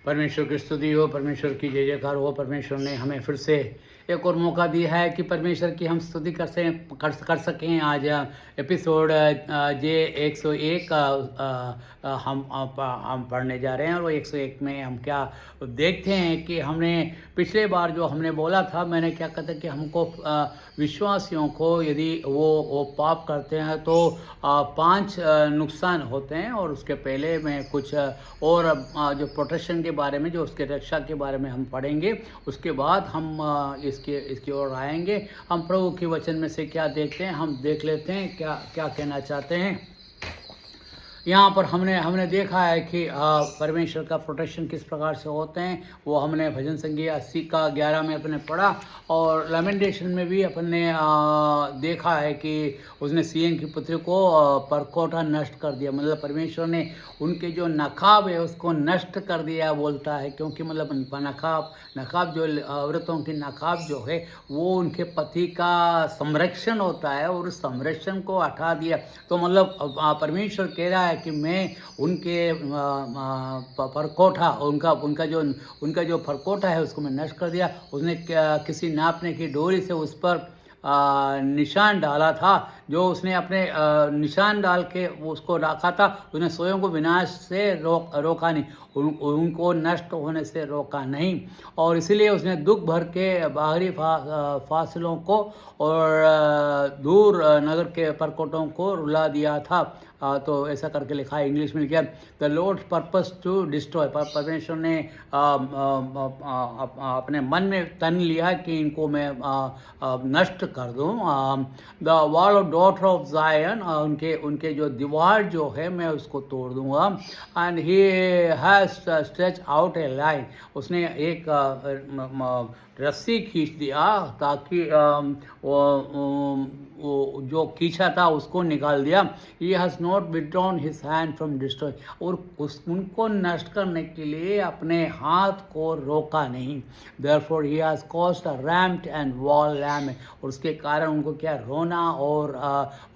परमेश्वर की स्तुति हो, परमेश्वर की जय जयकार हो। परमेश्वर ने हमें फिर से एक और मौका दिया है कि परमेश्वर की हम स्तुति कर सकें। आज एपिसोड जे 101 हम पढ़ने जा रहे हैं, और वो 101 में हम क्या देखते हैं कि हमने पिछले बार जो हमने बोला था, मैंने क्या कहता कि हमको विश्वासियों को यदि वो पाप करते हैं तो 5 नुकसान होते हैं। और उसके पहले मैं कुछ और जो प्रोटेक्शन के बारे में, जो उसके रक्षा के बारे में हम पढ़ेंगे। उसके बाद हम इसकी ओर आएंगे। हम प्रभु के वचन में से क्या देखते हैं, हम देख लेते हैं क्या क्या कहना चाहते हैं। यहाँ पर हमने देखा है कि परमेश्वर का प्रोटेक्शन किस प्रकार से होते हैं। वो हमने भजन संगीत 80 का 11 में अपने पढ़ा, और लेमेंटेशन में भी अपने देखा है कि उसने सिय्योन की पुत्री को परकोटा नष्ट कर दिया। मतलब परमेश्वर ने उनके जो नकाब है उसको नष्ट कर दिया बोलता है, क्योंकि मतलब नकाब जो औरतों की नकाब जो है वो उनके पति का संरक्षण होता है, और उस संरक्षण को हटा दिया। तो मतलब परमेश्वर कह रहा है कि मैं उनके परकोठा, उनका जो परकोठा है उसको मैं नष्ट कर दिया। उसने किसी नापने की डोरी से उस पर निशान डाला था, जो उसने अपने निशान डाल के उसको रखा था। उसने स्वयं को विनाश से रोका नहीं, उनको नष्ट होने से रोका नहीं। और इसीलिए उसने दुख भर के बाहरी फासलों को और दूर नगर के परकोटों को रुला दिया था। तो ऐसा करके लिखा है, इंग्लिश में लिखा, the Lord's purpose to destroy. परमेश्वर ने अपने मन में तन लिया कि इनको मैं नष्ट कर दूं। The wall of daughter of जायन, उनके जो दीवार जो है मैं उसको तोड़ दूंगा। And he has stretch out A line, उसने एक रस्सी खींच दिया ताकि वो जो खींचा था उसको निकाल दिया। He has not withdrawn his hand from destroy, और उनको नष्ट करने के लिए अपने हाथ को रोका नहीं। Therefore he has caused a ramped and wall lamb, और उसके कारण उनको क्या रोना और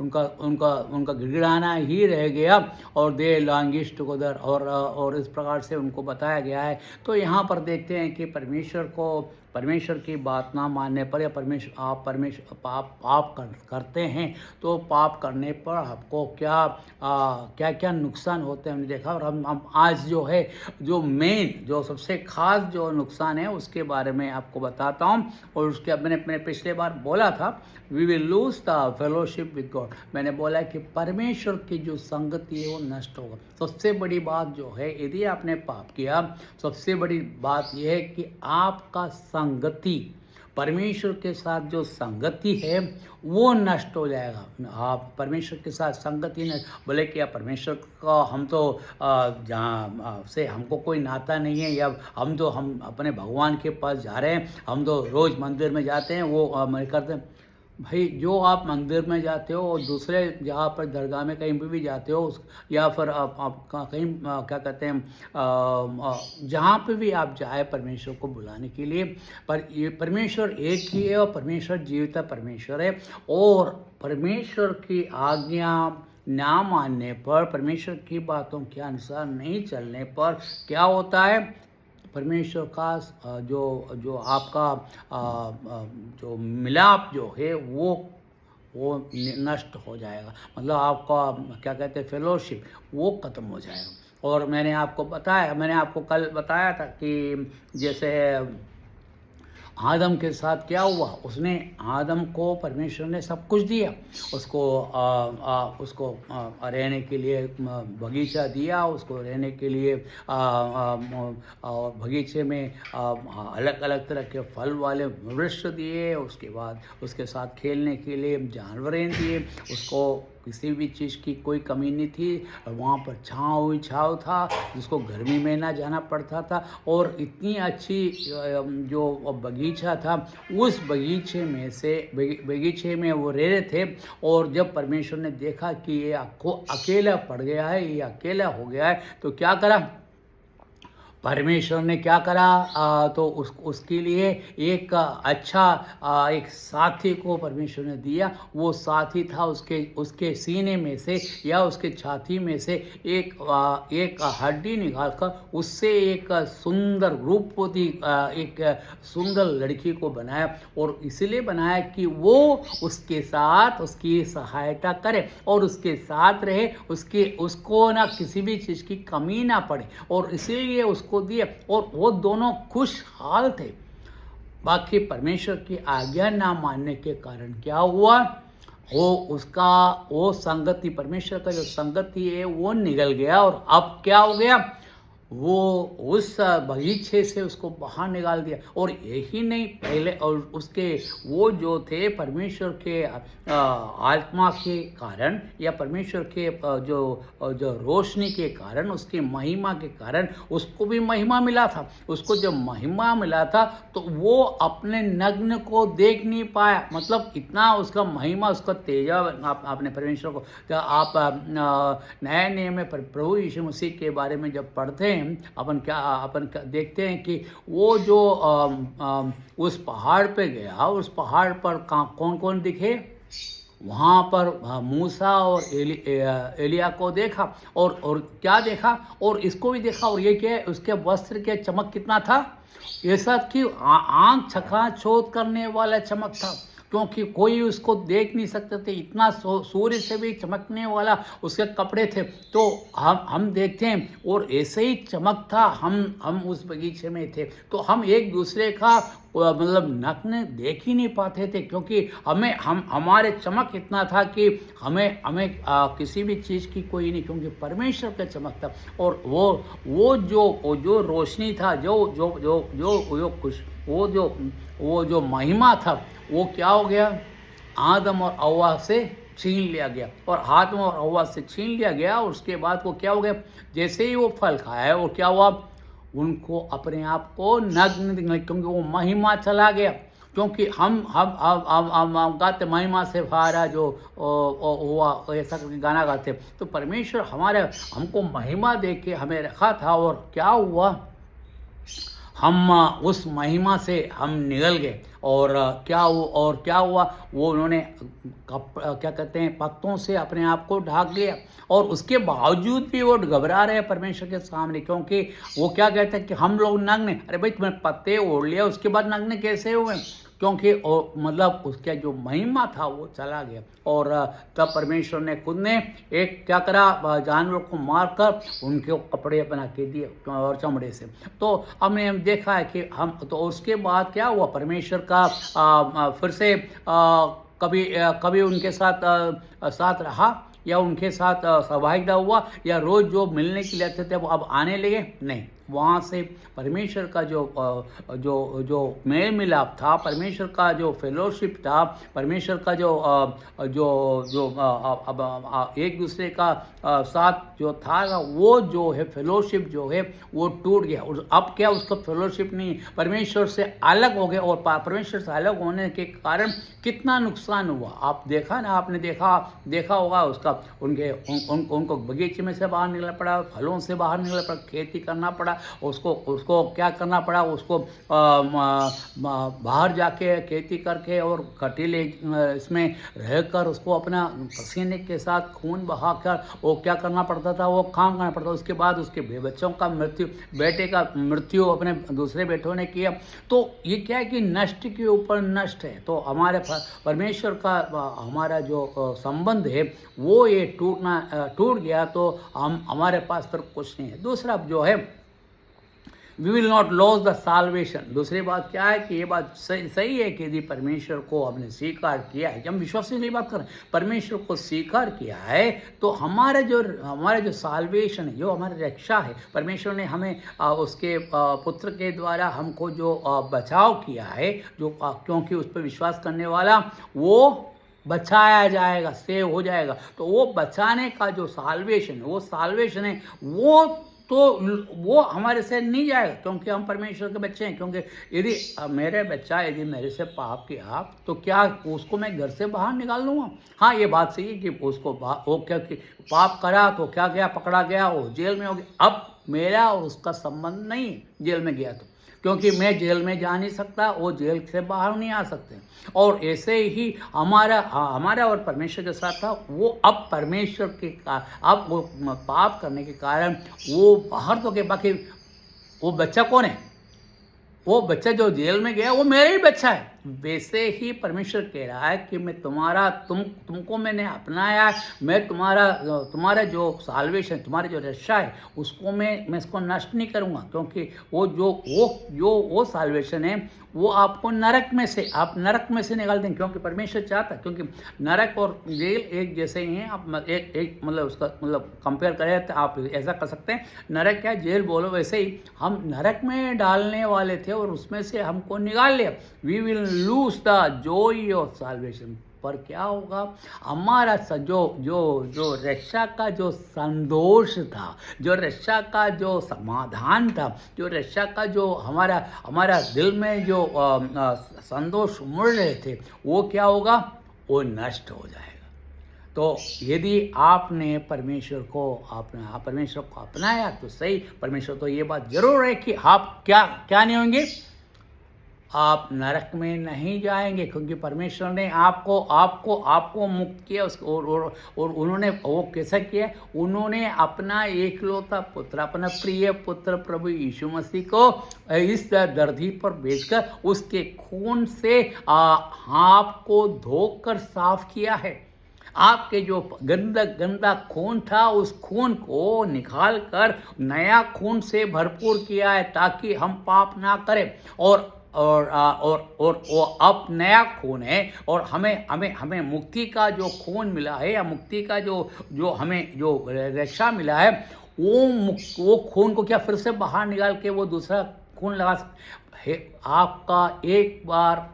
उनका गिड़गिड़ाना ही रह गया। और they languished together, और इस प्रकार से उनको बताया गया है। तो यहाँ पर देखते हैं कि परमेश्वर की बात ना मानने पर, या परमेश्वर पाप करते हैं, तो पाप करने पर आपको क्या क्या नुकसान होते हैं हमने देखा। और हम आज जो है, जो मेन, जो सबसे खास जो नुकसान है उसके बारे में आपको बताता हूँ। और उसके मैंने पिछले बार बोला था, we will lose the fellowship with God. मैंने बोला कि परमेश्वर की जो संगति है वो नष्ट होगा। सबसे बड़ी बात जो है, यदि आपने पाप किया, सबसे बड़ी बात यह है कि आपका संगति, परमेश्वर के साथ जो संगति है वो नष्ट हो जाएगा। आप परमेश्वर के साथ संगति न बोले कि परमेश्वर का हम तो जहाँ से हमको कोई नाता नहीं है, या हम अपने भगवान के पास जा रहे हैं, हम तो रोज़ मंदिर में जाते हैं, वो मैं करते हैं। भाई, जो आप मंदिर में जाते हो और दूसरे जहाँ पर दरगाह में कहीं पर भी जाते हो, या फिर आप कहीं क्या कहते हैं, जहाँ पे भी आप जाए परमेश्वर को बुलाने के लिए, पर ये परमेश्वर एक ही है, और परमेश्वर जीवित परमेश्वर है। और परमेश्वर की आज्ञा ना मानने पर, परमेश्वर की बातों के अनुसार नहीं चलने पर क्या होता है, परमेश्वर का जो आपका जो मिलाप जो है वो नष्ट हो जाएगा। मतलब आपका क्या कहते हैं, फेलोशिप, वो ख़त्म हो जाएगा। और मैंने आपको कल बताया था कि जैसे आदम के साथ क्या हुआ, आदम को परमेश्वर ने सब कुछ दिया। उसको रहने के लिए बगीचा दिया, उसको रहने के लिए और बगीचे में अलग अलग तरह के फल वाले वृक्ष दिए। उसके बाद उसके साथ खेलने के लिए जानवरें दिए। उसको किसी भी चीज़ की कोई कमी नहीं थी। वहाँ पर छाँव था, जिसको गर्मी में ना जाना पड़ता था। और इतनी अच्छी जो बगीचा था, उस बगीचे में वो रह रहे थे। और जब परमेश्वर ने देखा कि ये अकेला पड़ गया है, ये अकेला हो गया है, तो क्या करा, परमेश्वर ने क्या करा, तो उसके लिए एक अच्छा एक साथी को परमेश्वर ने दिया। वो साथी था उसके उसके सीने में से या उसके छाती में से एक हड्डी निकालकर उससे एक सुंदर रूपवती एक सुंदर लड़की को बनाया, और इसलिए बनाया कि वो उसके साथ उसकी सहायता करे और उसके साथ रहे, उसको ना किसी भी चीज़ की कमी ना पड़े, और इसीलिए उसको दिए, और वो दोनों खुशहाल थे। बाकी परमेश्वर की आज्ञा ना मानने के कारण क्या हुआ, वो संगति, परमेश्वर का जो संगति है वो निकल गया, और अब क्या हो गया, वो उस बगीचे से उसको बाहर निकाल दिया। और यही नहीं, पहले और उसके वो जो थे परमेश्वर के आत्मा के कारण या परमेश्वर के जो रोशनी के कारण, उसकी महिमा के कारण उसको भी महिमा मिला था। उसको जब महिमा मिला था तो वो अपने नग्न को देख नहीं पाया, मतलब इतना उसका महिमा, उसका तेजा आपने परमेश्वर को, जब आप नए नियम में प्रभु यीशु मसीह के बारे में जब पढ़ते हैं, अपन क्या देखते हैं कि वो जो उस पहाड़ पे गया, उस पहाड़ पर कौन कौन दिखे, वहाँ पर मूसा और एलिया को देखा, और क्या देखा, और इसको भी देखा, और ये क्या, उसके वस्त्र के चमक कितना था, ऐसा कि आँख छकाछोद करने वाला चमक था, क्योंकि कोई उसको देख नहीं सकते थे, इतना सूर्य से भी चमकने वाला उसके कपड़े थे। तो हम देखते हैं, और ऐसे ही चमक था, हम उस बगीचे में थे, तो हम एक दूसरे का मतलब नग्न देख ही नहीं पाते थे, क्योंकि हमारे चमक इतना था कि हमें किसी भी चीज़ की कोई नहीं, क्योंकि परमेश्वर का चमक था। और वो जो रोशनी था, वो जो महिमा था, वो क्या हो गया, आदम और हव्वा से छीन लिया गया, और आदम और हव्वा से छीन लिया गया। और उसके बाद वो क्या हो गया, जैसे ही वो फल खाया, और क्या हुआ, उनको अपने आप को नग्न दिखने, क्योंकि वो महिमा चला गया। क्योंकि हम गाते महिमा से भारा जो हुआ, ऐसा करके गाना गाते, तो परमेश्वर हमको महिमा दे के हमें रखा था, और क्या हुआ, हम उस महिमा से हम निकल गए, और क्या हुआ, वो उन्होंने क्या कहते हैं, पत्तों से अपने आप को ढाक लिया, और उसके बावजूद भी वो घबरा रहे हैं परमेश्वर के सामने, क्योंकि वो क्या कहते हैं कि हम लोग नग्न, अरे भाई तुमने पत्ते ओढ़ लिया, उसके बाद नग्न कैसे हुए, क्योंकि मतलब उसका जो महिमा था वो चला गया। और तब परमेश्वर ने खुद ने एक क्या करा, जानवरों को मारकर उनके कपड़े बना के दिए और चमड़े से। तो हमने देखा है कि तो उसके बाद क्या हुआ, परमेश्वर का फिर से कभी उनके साथ रहा, या उनके साथ स्वाभाविक हुआ, या रोज़ जो मिलने के लिए आते थे वो अब आने लगे, नहीं। वहाँ से परमेश्वर का जो मेल मिलाप था, परमेश्वर का जो फेलोशिप था, परमेश्वर का अब एक दूसरे का साथ जो था, वो जो है फेलोशिप जो है वो टूट गया। और अब क्या, उसका फेलोशिप नहीं, परमेश्वर से अलग हो गए, और परमेश्वर से अलग होने के कारण कितना नुकसान हुआ, आपने देखा होगा उसका, उनको बगीचे में से बाहर निकलना पड़ा, फलों से बाहर निकलना पड़ा, खेती करना पड़ा, उसको क्या करना पड़ा, उसको बाहर जाके खेती करके और कटीले इसमें रहकर उसको अपना पसीने के साथ खून बहाकर वो क्या करना पड़ता था, वो काम करना पड़ता था। उसके बाद उसके बच्चों का बेटे का मृत्यु अपने दूसरे बेटों ने किया। तो ये क्या है कि नष्ट के ऊपर नष्ट है। तो हमारे परमेश्वर का हमारा जो संबंध है वो ये टूट गया, तो हमारे पास फिर कुछ नहीं है। दूसरा जो है, we will not loss the salvation. दूसरी बात क्या है कि ये बात सही है कि यदि परमेश्वर को हमने स्वीकार किया है, जब विश्वासी की बात करें, परमेश्वर को स्वीकार किया है, तो हमारा जो साल्वेशन है, जो हमारी रक्षा है, परमेश्वर ने हमें उसके पुत्र के द्वारा हमको जो बचाव किया है, जो क्योंकि उस पर विश्वास करने वाला वो बचाया जाएगा, सेव हो जाएगा। तो वो बचाने का जो साल्वेशन है वो हमारे से नहीं जाएगा, क्योंकि हम परमेश्वर के बच्चे हैं। क्योंकि यदि यदि मेरे से पाप किया, तो क्या उसको मैं घर से बाहर निकाल लूँगा? हाँ, ये बात सही है कि उसको वो क्या कि पाप करा तो क्या गया, पकड़ा गया, वो जेल में हो गया। अब मेरा और उसका संबंध नहीं है, जेल में गया तो, क्योंकि मैं जेल में जा नहीं सकता, वो जेल से बाहर नहीं आ सकते। और ऐसे ही हमारा और परमेश्वर के साथ था। वो अब परमेश्वर के अब वो पाप करने के कारण वो बाहर तो गए, बाकी वो बच्चा कौन है? वो बच्चा जो जेल में गया वो मेरा ही बच्चा है। वैसे ही परमेश्वर कह रहा है कि मैं तुमको मैंने अपनाया, मैं तुम्हारा जो साल्वेशन, तुम्हारी जो रक्षा है उसको मैं इसको नष्ट नहीं करूँगा, क्योंकि वो साल्वेशन है वो आपको नरक में से निकाल देंगे, क्योंकि परमेश्वर चाहता है। क्योंकि नरक और जेल एक जैसे ही हैं। आप एक मतलब उसका मतलब कंपेयर करें तो आप ऐसा कर सकते हैं, नरक क्या जेल बोलो, वैसे ही हम नरक में डालने वाले थे और उसमें से हमको निकाल लिया। We will lose the joy of salvation. पर क्या होगा, हमारा जो रक्षा का जो संतोष था, जो रक्षा का जो समाधान था, जो रक्षा का जो हमारा दिल में जो संतोष उमड़ रहे थे, वो क्या होगा, वो नष्ट हो जाएगा। तो यदि आपने परमेश्वर को अपनाया तो सही। परमेश्वर तो ये बात जरूर है कि आप क्या नहीं होंगे, आप नरक में नहीं जाएंगे, क्योंकि परमेश्वर ने आपको मुक्त किया उसको। और उन्होंने वो कैसा किया, उन्होंने अपना एकलौता पुत्र, अपना प्रिय पुत्र प्रभु यीशु मसीह को इस धरती पर भेजकर उसके खून से आपको धोकर साफ किया है। आपके जो गंदा खून था उस खून को निकाल कर नया खून से भरपूर किया है, ताकि हम पाप ना करें। और वो अब नया खून है, और हमें मुक्ति का जो खून मिला है, या मुक्ति का जो हमें जो रक्षा मिला है, वो खून को क्या फिर से बाहर निकाल के वो दूसरा खून लगा है। आपका एक बार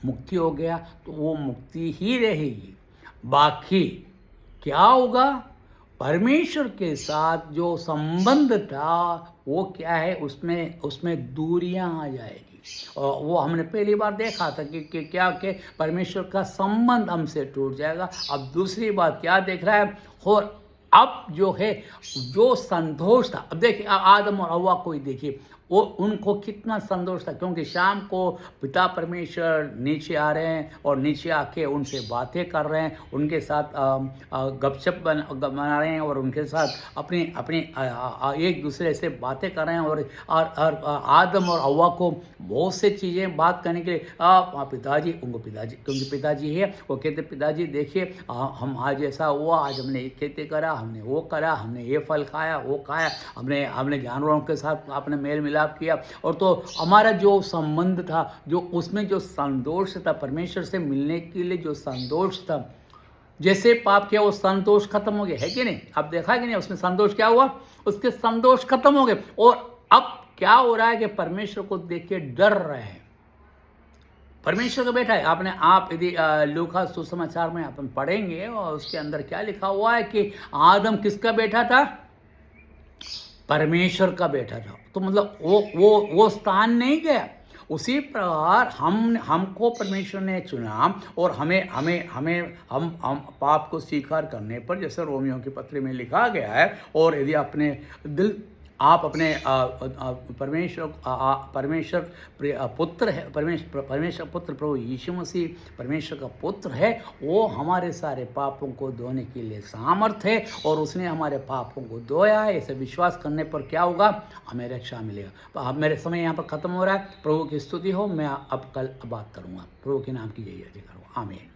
मुक्ति हो गया तो वो मुक्ति ही रहेगी। बाकी क्या होगा, परमेश्वर के साथ जो संबंध था वो क्या है, उसमें दूरियां आ जाएगी। और वो हमने पहली बार देखा था कि क्या कि परमेश्वर का संबंध हमसे टूट जाएगा। अब दूसरी बात क्या देख रहा है, और अब जो है जो संतोष था, अब देखिए आदम और हव्वा को ही देखिए, वो उनको कितना संतोष था, क्योंकि शाम को पिता परमेश्वर नीचे आ रहे हैं और नीचे आके उनसे बातें कर रहे हैं, उनके साथ गपशप बना रहे हैं, और उनके साथ अपनी एक दूसरे से बातें कर रहे हैं। और आदम और हव्वा को बहुत से चीज़ें बात करने के लिए क्योंकि पिताजी है, वो कहते पिताजी देखिए हम आज ऐसा हुआ, आज हमने ये खेती करा, हमने वो करा, हमने ये फल खाया, वो खाया, हमने जानवरों के साथ अपने मेल मिलाप किया। और तो हमारा जो संबंध था, जो उसमें जो संतोष था, परमेश्वर से मिलने के लिए जो संतोष था, जैसे पाप किया वो संतोष खत्म हो गया, है कि नहीं? अब देखा कि नहीं, उसमें संतोष क्या हुआ, उसके संतोष खत्म हो गए। और अब क्या हो रहा है कि परमेश्वर को देख के डर रहे हैं। परमेश्वर का बेटा है। आप यदि लूका सुसमाचार में अपन पढ़ेंगे, और उसके अंदर क्या लिखा हुआ है कि आदम किसका बेटा था, परमेश्वर का बेटा था। तो मतलब वो स्थान नहीं गया। उसी प्रकार हमको परमेश्वर ने चुना, और हम पाप को स्वीकार करने पर, जैसे रोमियो की पत्री में लिखा गया है, और यदि अपने दिल आप अपने परमेश्वर पुत्र है, परमेश्वर पुत्र प्रभु यीशु मसीह परमेश्वर का पुत्र है, वो हमारे सारे पापों को धोने के लिए सामर्थ है, और उसने हमारे पापों को धोया है। ऐसे विश्वास करने पर क्या होगा, हमें रक्षा मिलेगा। अब मेरे समय यहाँ पर ख़त्म हो रहा है। प्रभु की स्तुति हो। मैं अब कल बात करूँगा। प्रभु के नाम की जय जय करूँ। आमीन।